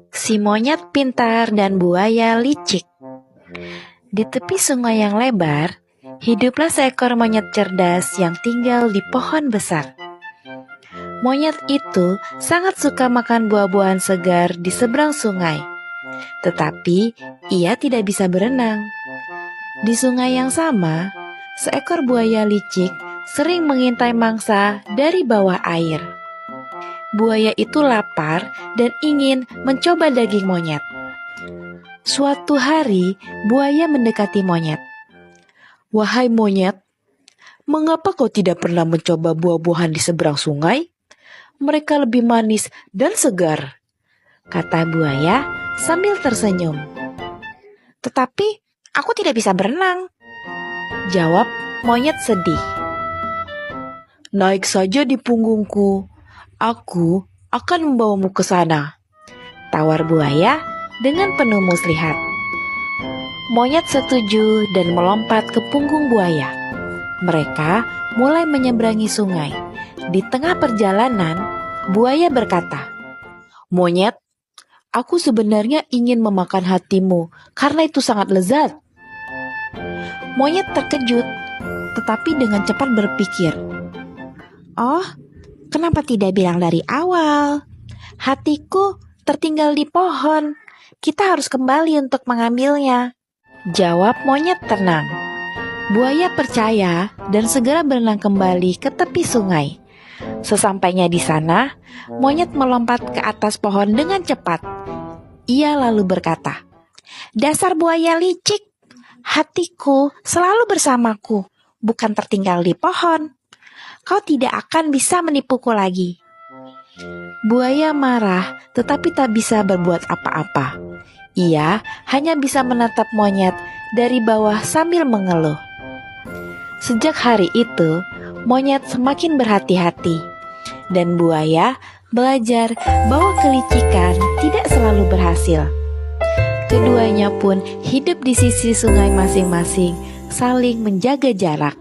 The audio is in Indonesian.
Si monyet pintar dan buaya licik. Di tepi sungai yang lebar, hiduplah seekor monyet cerdas yang tinggal di pohon besar. Monyet itu sangat suka makan buah-buahan segar di seberang sungai. Tetapi ia tidak bisa berenang. Di sungai yang sama, seekor buaya licik sering mengintai mangsa dari bawah air. Buaya itu lapar dan ingin mencoba daging monyet. Suatu hari, buaya mendekati monyet. "Wahai monyet, mengapa kau tidak pernah mencoba buah-buahan di seberang sungai? Mereka lebih manis dan segar," kata buaya sambil tersenyum. "Tetapi aku tidak bisa berenang," jawab monyet sedih. "Naik saja di punggungku, aku akan membawamu ke sana," tawar buaya dengan penuh muslihat. Monyet setuju dan melompat ke punggung buaya. Mereka mulai menyeberangi sungai. Di tengah perjalanan, buaya berkata, "Monyet, aku sebenarnya ingin memakan hatimu karena itu sangat lezat." Monyet terkejut, tetapi dengan cepat berpikir, "Oh, kenapa tidak bilang dari awal? Hatiku tertinggal di pohon. Kita harus kembali untuk mengambilnya," jawab monyet tenang. Buaya percaya dan segera berenang kembali ke tepi sungai. Sesampainya di sana, monyet melompat ke atas pohon dengan cepat. Ia lalu berkata, "Dasar buaya licik, hatiku selalu bersamaku, bukan tertinggal di pohon. Kau tidak akan bisa menipuku lagi." Buaya marah, tetapi tak bisa berbuat apa-apa. Ia hanya bisa menatap monyet dari bawah sambil mengeluh. Sejak hari itu, monyet semakin berhati-hati, dan buaya belajar bahwa kelicikan tidak selalu berhasil. Keduanya pun hidup di sisi sungai masing-masing, saling menjaga jarak.